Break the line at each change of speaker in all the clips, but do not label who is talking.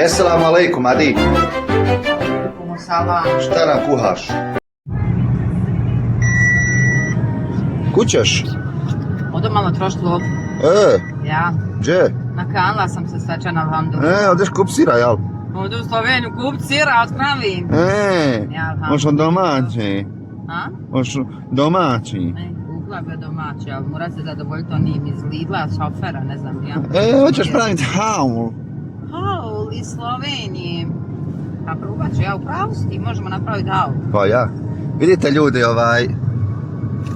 Esselamu alaikum, Adi.
Salam.
Šta nam kuhaš? Kućeš?
Odo malo trošiti lov. Ja.
Gdje?
Nakanila sam se svečana alhamdulillah.
Odeš kup sira, jel?
Odo u Sloveniju kup sira, otkravim. Ja, alhamdulillah.
Možeš domaći.
A?
Možeš domaći.
Kukla bi domaći, ali mora se zadovoljiti onim iz Lidla, šofera, ne znam ja.
Hoćeš praviti haul.
Haul iz Slovenije. Pa probat ću, ja u pravu si ti, možemo napraviti haul.
Pa ja. Vidite ljudi,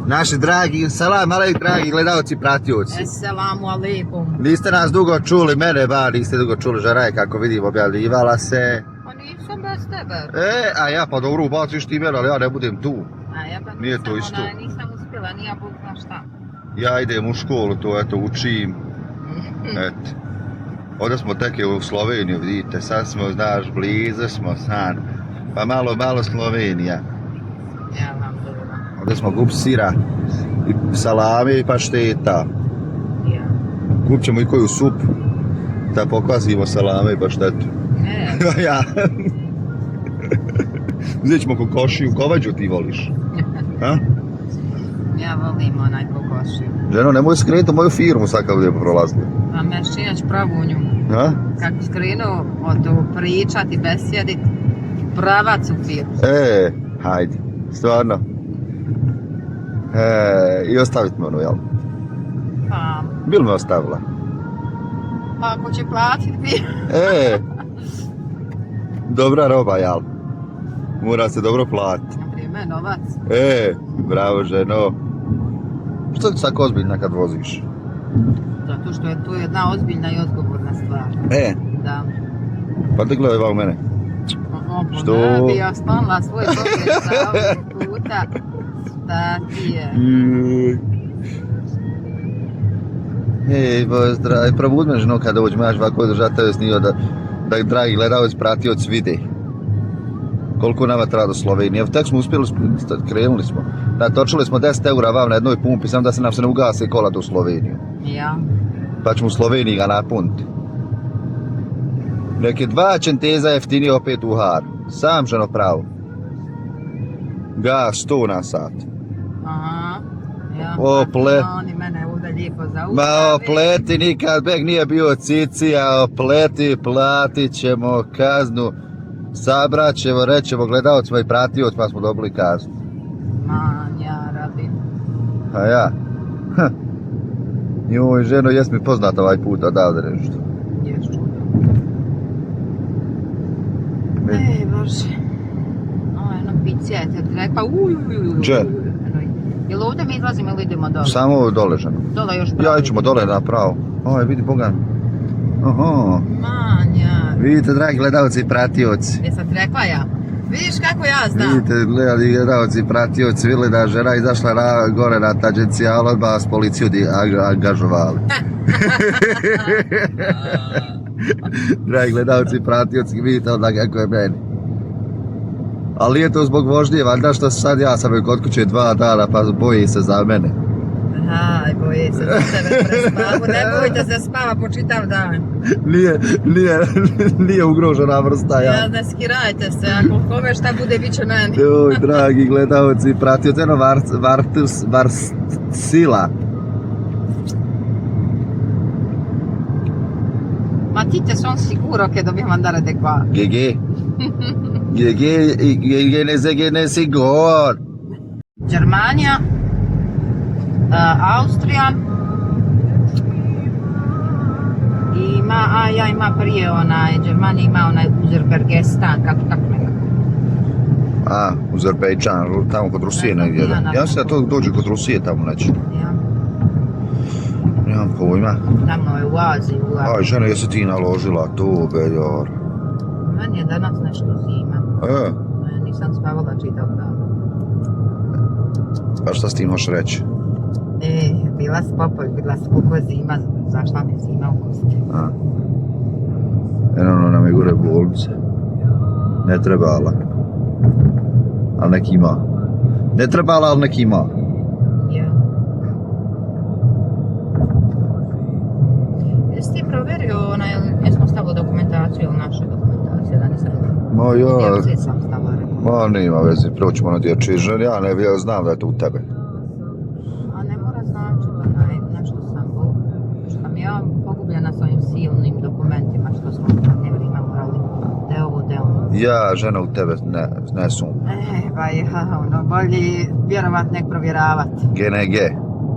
naši dragi, salam alejkum dragi gledalci i pratioci.
Esselamu alaikum.
Niste nas dugo čuli, mene bar niste dugo čuli, Žaraj kako vidim objavljivala se.
Pa nisam bez tebe.
A ja pa dobro ubaciš ti mene, ali ja ne budem tu.
A ja pa
Nije to isto.
Nisam uspjela, nije Bog zna šta.
Ja idem u školu, to eto učim. Eto. Ovdje smo tek u Sloveniju, vidite, sad smo, znaš, blizu smo sad. Pa malo Slovenija.
Ja vam dobro.
Ovdje smo kup sira, i salame i pašteta.
Ja.
Kup ćemo i koju supu, da pokvasimo salame i paštetu. Ja. Uzet ćemo kokošiju, kovađu ti voliš. A?
Ja volim onaj kokošiju.
Ženo, nemoj skrenuti u moju firmu sad kad budemo prolazili.
A meščinač pravunju.
A?
Kako skrenu od pričati, besjedit, pravac u firmu.
Hajde, stvarno. I ostavit me ono, jel?
Pa,
Bil me ostavila?
pa ako će platit bi.
Dobra roba, jel? Mora se dobro platiti.
Naprimjer, novac.
Bravo ženo. Što ti tako ozbiljna kad voziš?
Zato što je to jedna ozbiljna i odgovorna stvar. Da.
Pa te gledaj ovako mene. Što?
Ne bi ja sklonila svoj pogled za ovih puta. Šta ti je?
Pozdrav, probud me ženo kada uđe, maš ovako držataju snio da dragi gledalci pratioci vide. Koliko nama treba do Slovenije. Tek smo uspjeli, krenuli smo. Natočili smo 10 eura vam na jednoj pumpi, samo da se nam se ne ugase kola do Slovenije.
Ja.
Pa ćemo u Sloveniji ga napuniti. Nek je 2 čenteza jeftinije opet u har. Sam ženo pravo. Gas 100 na sat.
Aha. Ja. Oni mene ovdje lijepo zaustavili.
Ma opleti, nikad beg nije bio cicija, opleti, platit ćemo kaznu. Sabrat ćemo, rećemo gledalcima i pratiocima smo dobili kaznu.
Man, ja radim.
A ja? Joj, ženo, jes mi poznat ovaj put odavde nešto.
Jes čudo. Bože. Ovo je ono picija, te rekla
Če?
Jel ovdje mi izlazimo ili idemo dole?
Samo dole, ženo.
Dole još pravo.
Ja ćemo dole napravo. Vidi Bogan. Oho.
Man, ja.
Vidite, dragi gledalci i pratioci.
Jesam ti rekla ja? Vidiš kako ja znam?
Vidite, gledalci i pratioci, vidjeli da žena izašla gore na tangencijalu, odmah vas policiju angažovali. Dragi gledalci i pratioci, vidite onda kako je meni. Ali je to zbog vožnje, valjda što sad ja sam kod kuće 2 dana, pa boji se za mene.
Aj, boji se za tebe prespavu, ne bojte se spava po čitav dan.
Nije ugrožena vrsta, ja.
Ja, ne skirajte se, ako kome šta bude, bit će meni.
Joj, dragi gledalci, pratioci, eno Varsila.
Ma ti son sicuro che dobbiamo andare di qua.
GG ne sigur.
Germania, Austrija, ima prije Germania ima onaj Uzerbergestan, kako nekako.
Uzerbejdžan, tamo kod Rusije negdje, da? Ja mislim da to dođe kod Rusije tamo neće.
Ja.
Nemam pojma.
Tamo je u Aziji.
Aj, žena, jesi ti naložila to, beljor?
Meni je danas nešto zima. Nisam spavala čitav dan.
Pa šta s tim možeš reći?
Bila s popoj, bila s koliko je zima, zašla mi zima u kosti.
Eno nam je gore bolnice. Ne trebala. Ali nek ima. Ne trebala, ali nek ima.
Ja. Jesi ti provjerio gdje smo stavili dokumentaciju ili naše dokumentaciju?
Ma ja,
Djevci sam stala rekao.
ma nema veze, proćemo na dječji žen, ja ne ja znam da je to u tebe.
A ne mora značiti nešto sam što sam ja pogubljena s ovim silnim dokumentima što smo u vrijeme morali da ovo, da ono.
Ja, žena u tebe ne sumnjam.
Pa ja, ono, bolji vjerovat nek provjeravat
GNG,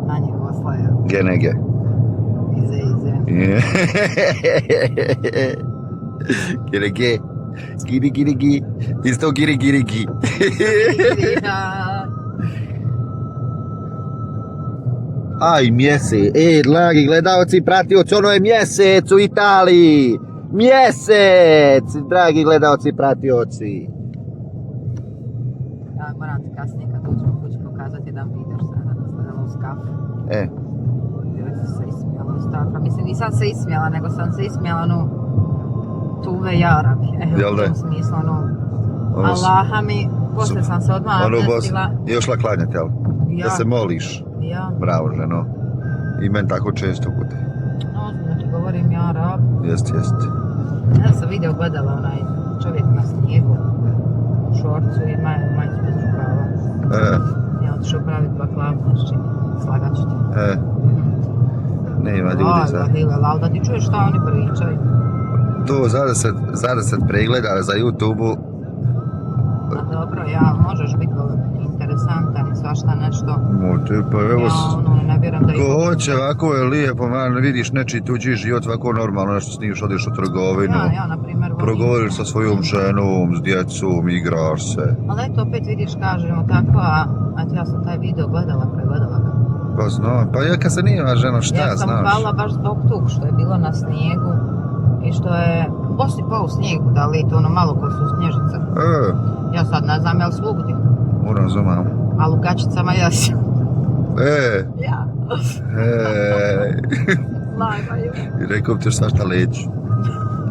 na njih osloje.
GNG.
Ize.
GNG. Giri. Isto giri. Aj, mjesec. Dragi gledalci i pratioci, ono je mjesec u Italiji. Mjesec, dragi gledalci i pratioci.
Ja moram ti kasnije kad uđemo kući pokazati jedan video što sam danas gledala uz kafu. Gdje sam se ismijala iz takva. Mislim, nisam se ismijala, nego sam se ismijala ono tuve jarabi.
Jel da?
U tom smislu, ono, Allaha mi, poslije sam se odmah abdestila.
Je ošla klanjati, jel?
Ja.
Da se moliš.
Ja.
Bravo, ženo. I meni tako često bude.
Ozbiljno ti govorim, ja rab.
Jest.
Ja sam video gledala onaj čovjek na snijegu u šorcu i majicu bez rukava. Ja otišao praviti baklavu, znači slagat ću ti.
Nema ljudi za...
Ali da ti čuješ šta oni pričaju.
To za 10 pregleda za YouTube-u.
A dobro, ja možeš biti interesantan i svašta nešto.
Može, pa evo...
Ja ono, ne vjerujem da...
Ko hoće, ovako je lijepo, man, vidiš nečiji tuđi život, ovako normalno, nešto snimiš, odiš u trgovinu.
Ja, na primjer, volim...
Progovoriš sa svojom ženom, s djecom, igraš se.
Ali eto, opet vidiš, kažemo tako, a ja sam taj video pregledala ga.
Pa znam, pa ja kad se nima žena, šta
ja sam
znaš?
pala baš zbog tog što je bilo na snijegu i što je posipao u snijegu, da li to ono malo ko su snježice. Ja sad ne znam, jel svugdje?
Razumam.
Ali u gačicama jesam. Ja. Lagaju.
I rekao bi ti svašta leću.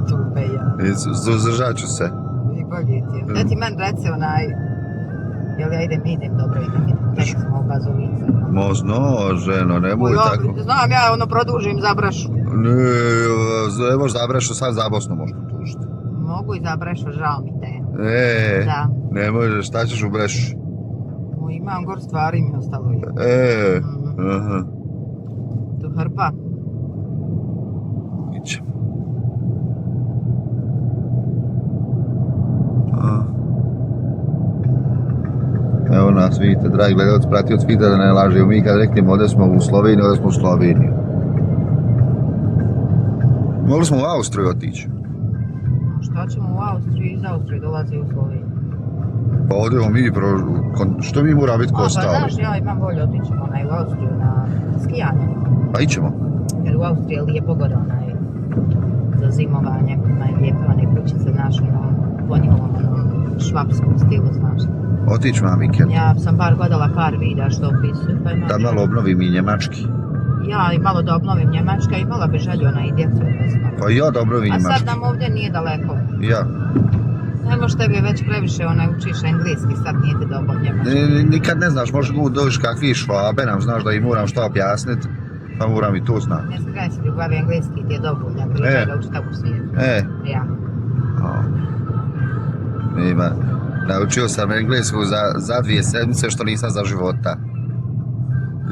Tupe ja.
Zdržat ću se.
I bolje ti je. Da ti men reci onaj, jel ja idem, dobro idem. Tek smo u Bazovice.
Ma zna, ženo, nemoj tako.
Znam, ja ono produžim za Brašu.
Ne, evo za Brašu, sad za Bosnu možeš tužiti.
Mogu i za Brašu, žao mi te.
Da. Ne možeš, šta ćeš u Brešu?
Imam gor stvari mi ostalo je.
Aha.
Tu hrpa.
Ićemo. Evo nas, vidite, dragi gledalci, pratioci, vidite da ne lažemo. Mi kad reknemo ovdje smo u Sloveniji, ovdje smo u Sloveniju. Mogli smo u Austriju otići.
Šta ćemo u Austriji? Iz Austrije dolazi u Sloveniju.
Pa odemo mi, što mi mora biti ko ostali?
Pa znaš, ja imam volju otići u Austriju na skijanje.
Pa ićemo.
Jer u Austriji je lijepo gore za zimovanje, lijepe kućice, znaš, po njihovom švapskom stilu, znaš.
Otićemo na vikend.
Ja sam gledala par videa što opisuju.
Da malo obnovim i njemački.
Ja i malo da obnovim njemačka i imala bi želju i djecu odnosno.
Pa ja da obnovim njemački.
A sad nam ovdje nije daleko.
Ja.
Ne možeš tebi već previše učiš engleski, sad nije ti dobro njemački.
Nikad ne znaš, možda dođeš kakvi švabe nam, znaš da im moram što objasniti, pa moram i to znati.
Ne znam kada si ljubavi engleski, ti je dovoljno, pričaj ga učiti u svijetu. Ja.
Nema. Naučio sam englesku za 2 sedmice, što nisam za života.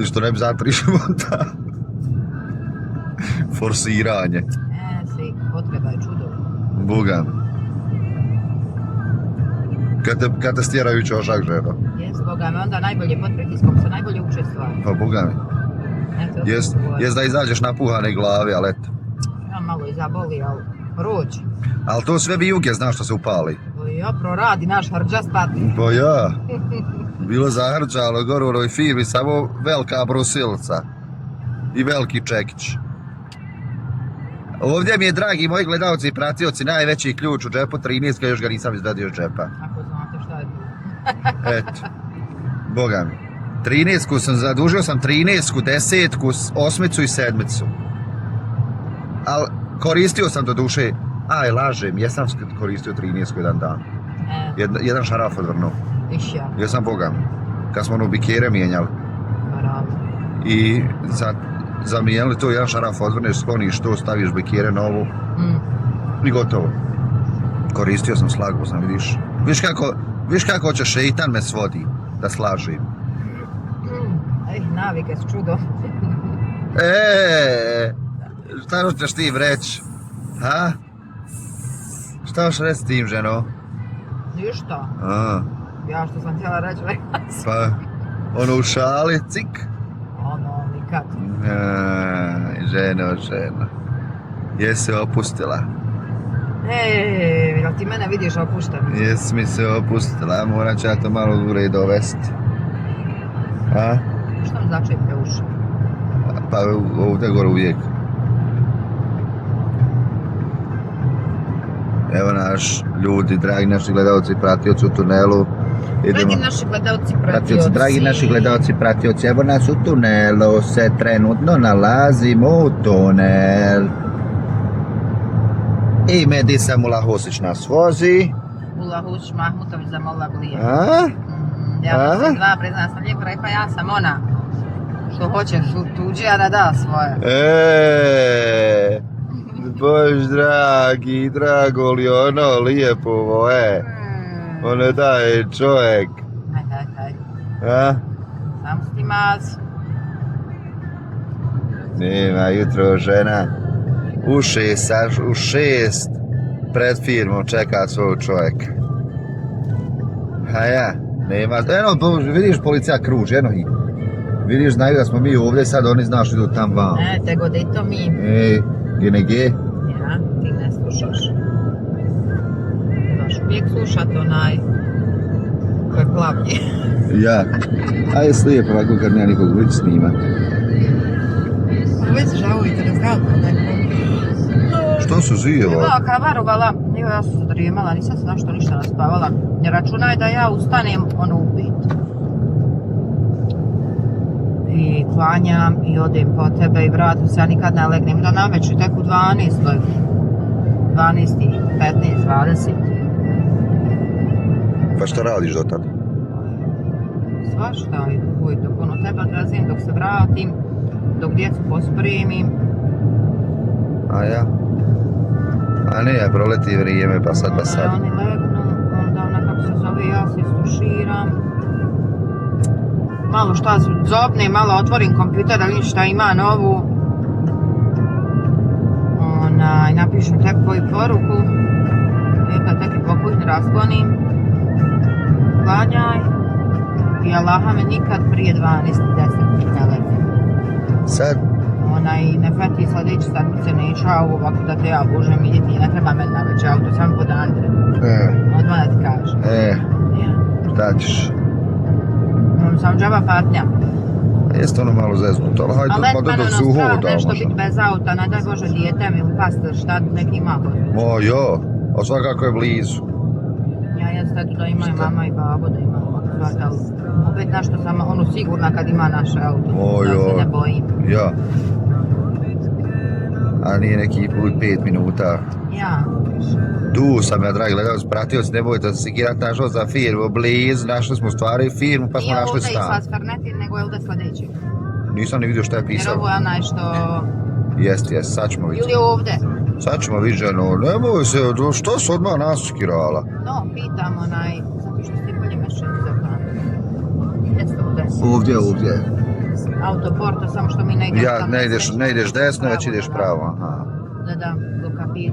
I što ne bi za 3 života. Forsiranje.
Si, potreba je čudo.
Bogam. Kad te stjeraju čošak, ženo.
Jes, Boga me, onda najbolje pod pritiskom se najbolje uče stvari.
Pa Boga mi. Jes da izađeš napuhane glavi, ali eto.
Ja malo i zaboli, ali prođe.
Ali to sve vijuge, znaš što se upali.
Ja, proradi naš hrđa spati.
Pa ja. Bilo zahrđalo gore u ovoj firmi, samo velika brusilca. I veliki čekić. Ovdje mi je, dragi moji gledalci i pratioci, najveći ključ u džepu 13, još ga nisam izvadio iz džepa.
Ako znate šta je to.
Eto. Boga mi. 13-ku sam, zadužio sam 13-ku, 10-ku, 8-cu i 7-cu. Ali koristio sam do duše, lažem, jesam koristio 13-ku jedan dan. Jedan šaraf odvrnuo.
Išća.
Jesam, Boga mi. Kad smo ono bikere mijenjali.
Bravo.
I zamijenili to, jedan šaraf odvrneš, skloniš to, staviš bikere novu. I gotovo. Koristio sam, slagao sam, vidiš. Viš kako će šeitan me svodi da slažem.
Navike s čudo.
Šta hoćeš ti reći? Ha? Šta hoćeš reći s tim, ženo?
Ništa.
A,
Ja što sam htjela reći, rekla sam.
pa, ono u šali, cik.
Ono, nikad.
Ženo. Jesi se opustila?
Jel ti mene vidiš opušten?
Jesi mi se opustila, moram će ja to malo u red dovesti. A?
Što mi začepe uši?
Pa ovdje gore uvijek. Evo naš ljudi, dragi naši gledalci i pratioci u tunelu.
Dragi naši gledalci, pratioci.
Dragi naši gledalci i pratioci, evo nas u tunelu, se trenutno nalazimo u tunel. I Medisa Mulahosić nas vozi.
Ulahuć Mahmutović za Mola Blije.
A?
Ja sam dva, priznam sam lijepo rekla, ja sam ona što hoće tuđi, a da da svoje.
Bož dragi, drago li ono lijepo voje. Ono daje čovjek.
Haj.
A?
Sam si ti maz.
Nema jutro žena. U šest pred firmom čeka svoj čovjek. A ja, nema. Eno, vidiš policija kruži, eno ih. Vidiš, znaju da smo mi ovdje, sad oni znaš idu tam vam.
Te god i to mi.
GNG?
Ja, ti ne slušaš. Trebaš uvijek slušat onaj koji plavlji.
Ja. A je slijepo ovako kad nema nikog već snimat.
Već žao interesantno neko.
Što su živo?
Evo, kavarovala, evo ja sam se drijemala, nisam se nešto ništa naspavala. Računaj da ja ustanem ono u 5. I klanjam i odem po tebe i vratim se, ja nikad ne legnem da navečer, tek u 12, 15, 20.
Pa šta radiš do tada?
Svašta, dok ono tebe odrazim, dok se vratim, dok djecu pospremim.
A ja? A ne, ja proleti vrijeme pa sad.
Oni legnu, onda ona kako se zove, ja se istuširam. Malo šta zobne, malo otvorim kompjuter da vidim šta ima novu. Napišem tebi koju poruku. Kad teki po kućni rasklonim. Klanjaj. I Allaha me nikad prije 12.10 ne legne.
Sad?
Ne feti sljedeći sedmice neću ovako da te ja božem vidjeti. Ne treba meni na već auto, samo pod Andre. Odmah da ti kažem.
Šta ćeš?
Sam džaba patnja.
Jeste ono malo zeznuto, ali hajde pa da se uhoda.
Nešto biti bez auta, ne daj Bože dijete mi upasti, šta neki ima hoće.
Jo, a svakako je blizu.
Ja jeste tu da ima i mama i babo da ima ovakve, ali opet nešto sam sigurna kad ima naše auto, da se ne bojim.
Ja. A nije neki 5 minuta.
Ja.
Tu sam ja, dragi gledalci, pratioci, ne bojte se sekirat, našao za firmu, blizu, našli smo stvari firmu, pa smo našli stan.
Nije ovdje Islas Fernetin, nego je ovdje sljedeći.
Nisam ni vidio šta je pisao.
Jer ovo je onaj što...
Jest, sad ćemo vidjeti.
Ili ovdje?
Sad ćemo vidjeti, ženo, nemoj se, što se odmah nas skirala?
No, pitam zato što ste bolje mešani za tamo. Jeste
Ovdje.
Autoporto, samo što mi ne idemo
Ja,
tamo.
ne ideš desno, već ideš pravo, aha.
Da, do kapi.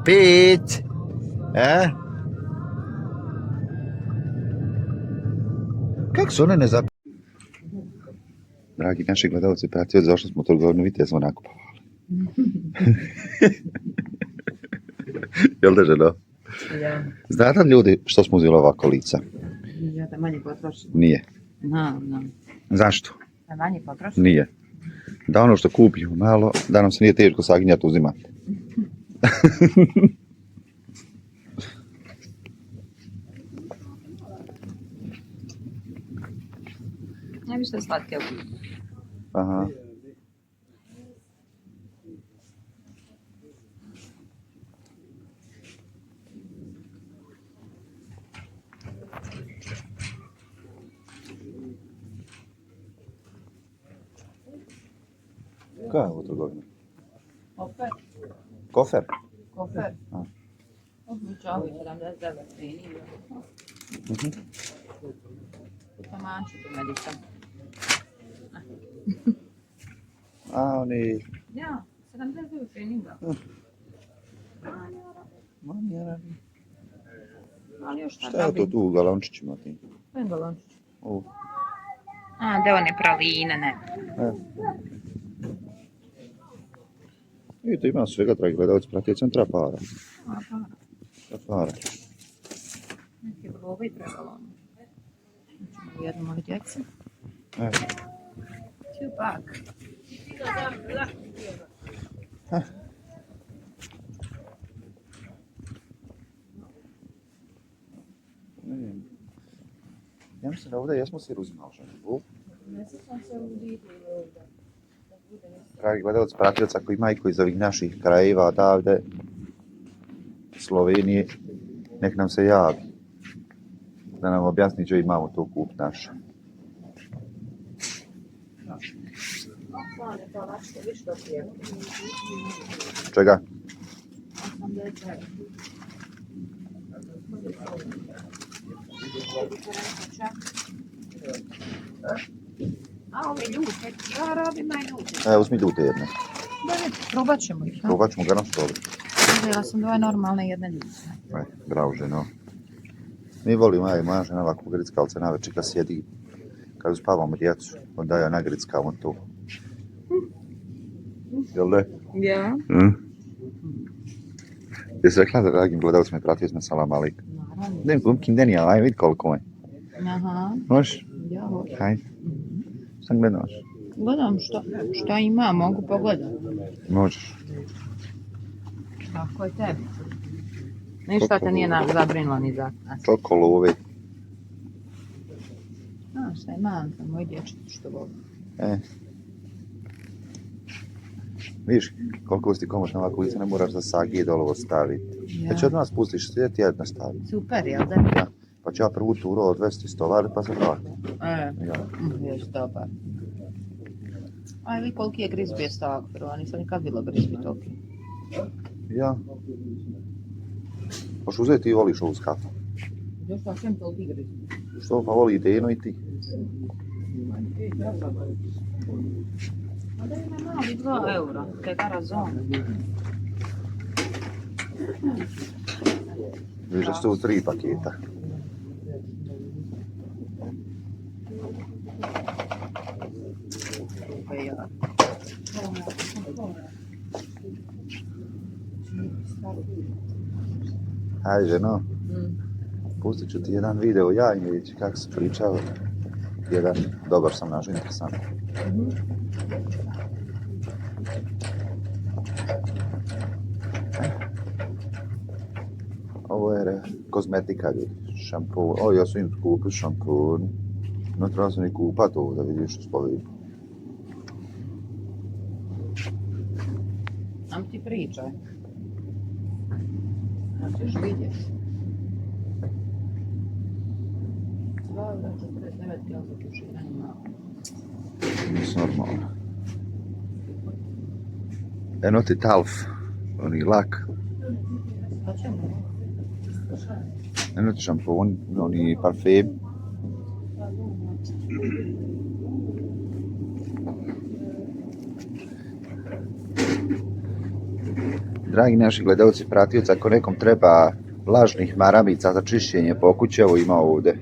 Pit! Kako su one nezap... Dragi naši gledalci, pratioci, zašto smo trgovinu, vidite, smo nakupovali. Jel da, ženo?
Ja.
Znate li ljudi što smo uzeli ovako lica?
Ja te manje potrošim.
Nije.
No.
Zašto?
Da manje potrošim?
Nije. Da ono što kupimo malo, da nam se nije teško saginjati uzimati.
Najviše slatke u.
Aha. Koja je ovo trgovina?
Opet?
Kofer.
Kofer.
A.
Obučavaju 79 treninga. Tamanču tu medicam.
A, oni...
Ja, 79 treninga.
Manjera.
Ali još
Šta je to tu u galončićima ti?
To je galončić.
Ovo.
A, da one praline, ne.
Vidite, ima svega, dragi gledalci, pratio sam treba para.
A, para.
Treba para.
Neki bloga i trebalo ono. Ćemo jednu moju djeci. Tupak.
Ja mislim da ovdje jesmo sir uzimali ženu.
Ne sjećam se u Lidlu ovdje.
Dragi gledalci, pratioca koji ima i koji iz ovih naših krajeva odavde, Slovenije, nek nam se javi. Da nam objasni što imamo to kup naša. Čega?
A ove ljute, ja rabim najljute.
Uzmi ljute jedne.
Probat ćemo ih.
Probat ćemo ga na stolu.
Uzela sam dvoje normalne jedne ljute.
Bravo ženo. Mi volimo, moja žena ovako grickavce navečer kad sjedi, kad uspavamo djecu, onda ja nagrickavam to. Jel ne?
Ja.
Jesi rekla da dragim gledalcima i pratio salam alik?
Naravno.
Ne, gumkin Denija, aj vidi koliko je.
Aha.
Možeš?
Ja hoću.
Hajde. Sam gledaš.
Gledam šta ima, mogu pogledati.
Možeš.
Kako je tebi? Ništa te nije zabrinula ni za nas.
Čokolove.
A, šta ima Anka, moj dječak što voli.
Vidiš, koliko si komoš na ovako lice, ne moraš da sagije dolovo staviti. Ja ću od nas pustiš, slijeti jedna staviti.
Super, jel da?
Ja. Pa ću ja prvu turu odvesti stovar, pa se vrati.
Ješ dobar. A vi koliki je grizbi stavak, prvo, nisam nikad bilo grizbi toliki.
Ja. Možeš uzeti i voliš ovu skafu.
Još pa čem toliki grizbi?
Što pa voli i Deno i ti?
A da ima mali 2 eura, tega razum.
Vidiš da su u 3 paketa. Hajde ženo, pustit ću ti jedan video ja i vidjeti kako se pričao. Jedan, dobar sam našao, interesant. Ovo je kozmetika, vidiš, šampun. O, ja sam im kupio šampun. No, treba sam i kupat ovo da vidiš što spovi.
Nam ti pričaj. Hoćeš vidjeti. 2,49 kg za tuširanje malo.
Nisu normalno. Eno ti talf, oni lak.
Pa čemu?
Eno ti šampun, oni parfem. Dragi naši gledalci, pratioci, ako nekom treba vlažnih maramica za čišćenje po kući, evo ima ovdje.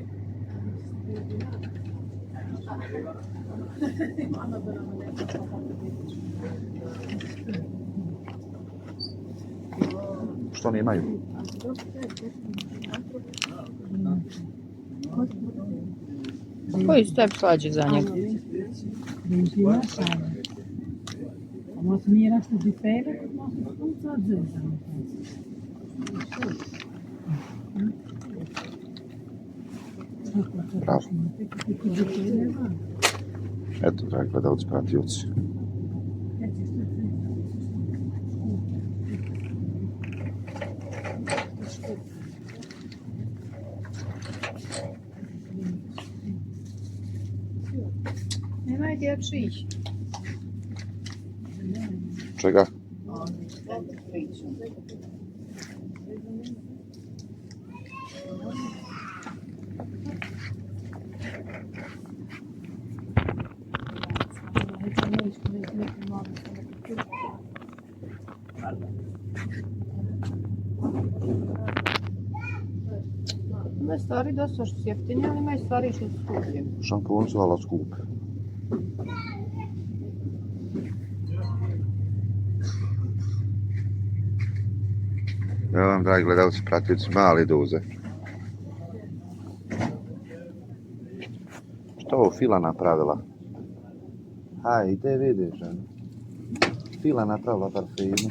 Što nemaju?
Koji su tebi slađi za njega?
Mas minha rasta de feira, nós vamos fazer.
Bravo. Eto, dragi gledalci, pratioci.
Nemaj dječjih.
Čega?
priču. Ima stvari dosta što su jeftinije, ali ima i stvari što su skuplje.
Šamponi su vala skupe. Evo vam, dragi gledalci, pratioci, male doze. Što ovo Fila napravila? Hajde, vidiš, žena. Fila napravila parfemu.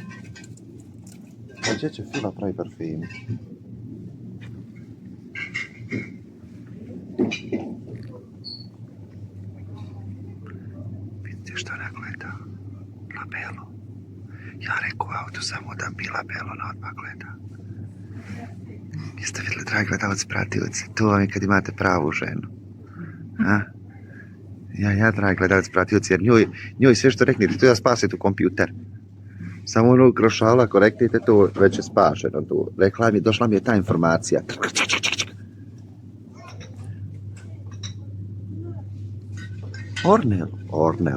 A gdje će Fila pravi parfemu? Vidite što ona gleda? Labelo. Ja rekao u auto samo da mi labelo na odmah gleda. Jeste vidjeli, dragi gledalci, pratioci? To vam je kad imate pravu ženu. A? Ja, dragi gledalci, pratioci, jer njoj sve što reknete, to ja spasite u kompjuter. Samo ono krošala, ako reknete to, već je spašeno. Rekla mi, došla mi je ta informacija. Ornel.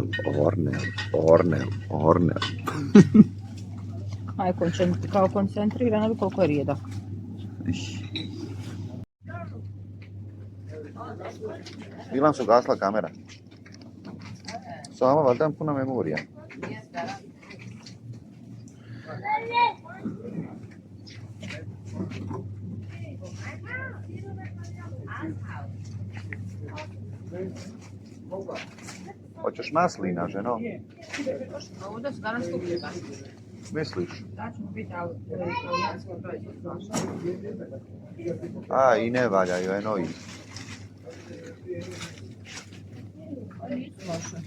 Aj, kao koncentrirano, ali koliko je rijedak.
Bila su gasla kamera. Samo valjda puna memorija. Hoćeš maslina, ženo?
Ovdje su danas skuplje masline.
Misliš?
Da ćemo biti italijanski proizvod naša.
A, i ne valjaju, eno i.
Nisu loše.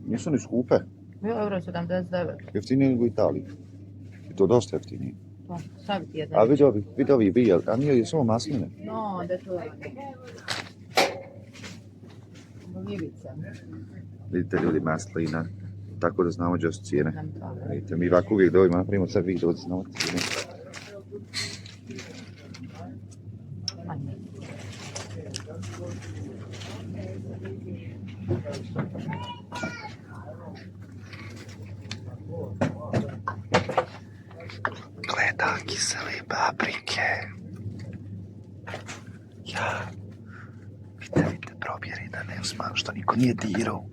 Nisu ni skupe.
€1,79.
Jeftinije nego u Italiji. I to dosta jeftinije.
Pa, staviti jedna.
A vidi ovi bijel, a nije samo masline.
No, da to je. Gljivice.
Vidite ljudi, maslina. Tako da znamo gdje su cijene.
Nam to.
Vidite, mi ovako uvijek dojimo, napravimo sad video da znamo cijene.
Manje.
Gleda kisele paprike. Ja. Vidite, probjeri da ne usmanu što niko nije dirao.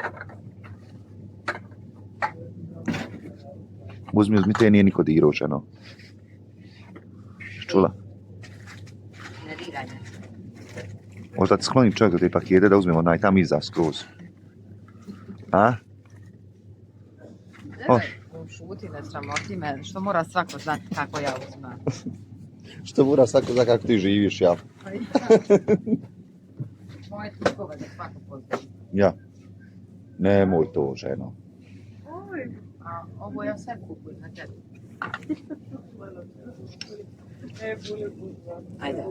Uzmi, te nije niko dirao, ženo. Čula?
Ne diraj me.
Možda ti sklonim čovjek da te pakete da uzmemo onaj tam iza skroz. A?
Šuti, ne sramoti me. Što mora svako znati kako ja uzmem?
Što mora svako zna kako ti živiš, ja?
Moje trikove da svako pozna.
Ja. Nemoj to, ženo.
A ovo ja sve kupujem na tebi. Ajde.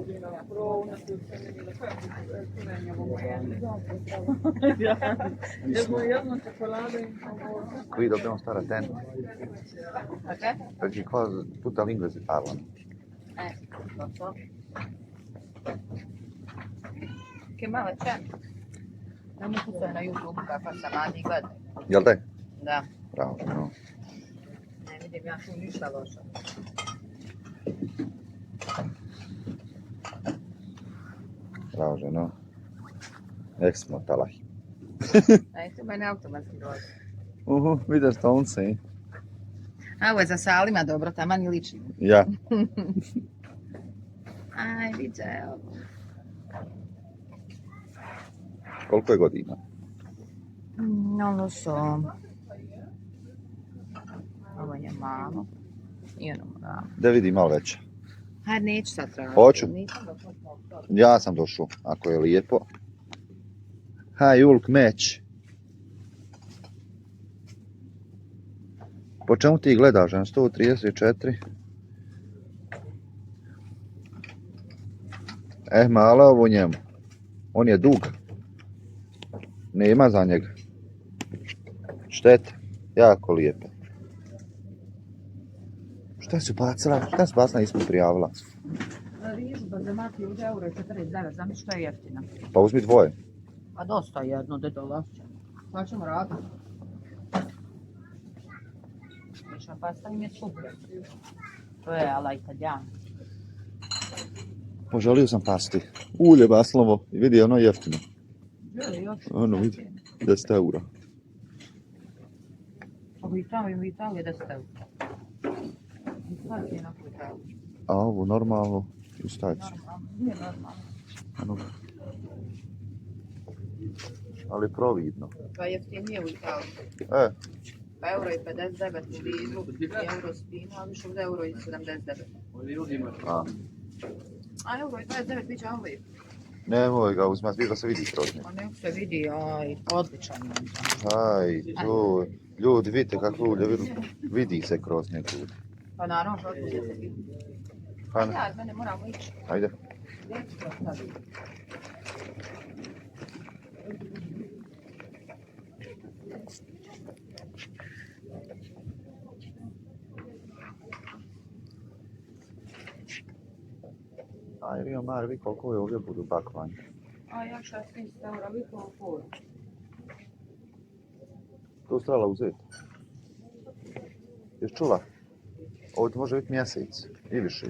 Qui dobbiamo stare attenti,
Perché?
perché qua tutta l'inglese parlano.
Lo so. Che male c'è? Ne mu kucaj na YouTube kakva sam radi i gledaj.
Jel te?
Da.
Bravo, no.
Ne vidim ja tu ništa loše.
Bravo, ženo. Ek smo talahi.
Ej, tu mene automatski dođe.
Vidiš tonce.
A ovo je za Salima dobro, taman i liči.
Ja.
Aj, vidje ovo.
Koliko je godina?
Ovo su... Ovo je malo. I ono malo.
Da vidi malo veća.
Hajde, neću sad tražiti.
Hoću.
Nisam došla zbog toga.
Ja sam došao, ako je lijepo. Haj, Julk, meć. Po čemu ti gledaš, na 134? Malo ovo njemu. On je dug. Nema za njega. Šteta. Jako lijepo. Šta si bacila? Šta si bacila, nismo prijavila.
Rižu bazamati uz euro i 49, znam što je jeftina.
Pa uzmi dvoje.
Pa dosta jedno, da dolašće. Šta ćemo raditi? Lična pasta im je super. To je ala italijana.
Poželio sam pasti. Ulje baslovo. I vidi, ono je jeftino.
Je, još.
Ono, vidi. 10 eura.
U Italiji, u Italiji 10 euro. Šta je cijena u Italiji?
A ovo normalno. I staći.
Normalno, nije normalno.
Ano. Ali providno.
Pa jeftinije u Italiji.
E,
Pa euro i 59 u Lidlu, euro spinu, a više od euro i 79. A euro i 29 bit će ovaj.
nemoj ga uzmati, vidi da se vidi kroz njega.
A nek se vidi, odličan je.
Aj, to, ljudi, vidite kako ulje, vidi se kroz njega.
Pa naravno, što se vidi.
Hajde,
Ja, mene moramo ići.
ajde. Aj, Rio Mar, vi koliko je ovdje budu bakvanje.
A ja 16 eura, vi to pol.
To je trebala uzeti. Jesi čula? Ovo ti može biti mjesec i više.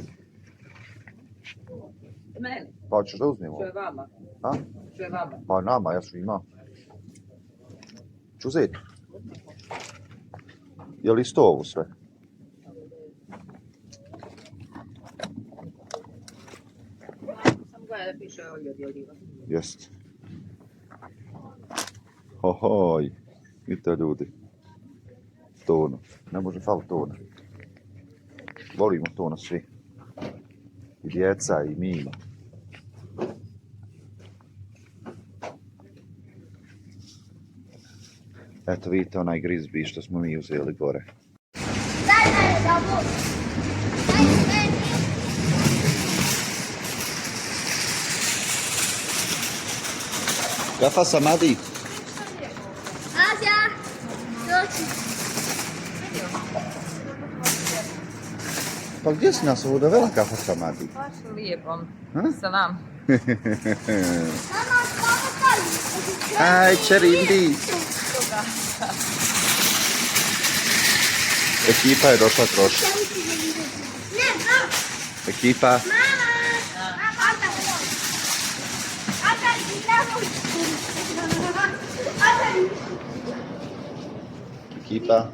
Meni,
Pa hoćeš da uzmemo?
što je vama,
A?
što je vama.
Pa nama, ja ću imao. Ću uzeti. Je li isto ovo sve?
Samo gledaj da piše olje od oliva.
Jest. Ohoj, vidite ljudi. Tono, ne može faliti tona. Volimo tona svi. I djeca i mi. Eto vidite onaj grizbi što smo mi uzeli gore. Kafa Samadi.
Asia, doći.
Pa gdje si nas ovo dovela Kafa Samadi?
Baš lijepo.
Ha?
Salam.
Mama, kako to?
Aj, Čerindi. Ekipa je došla troši.
Ne, mama.
Ekipa. Ekipa.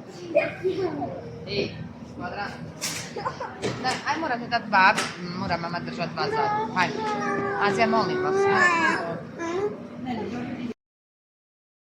Ej, kvadrat. Da, aj morate dati babi, mora mama držati vas zadnju. Hajde. Azija, molim vas.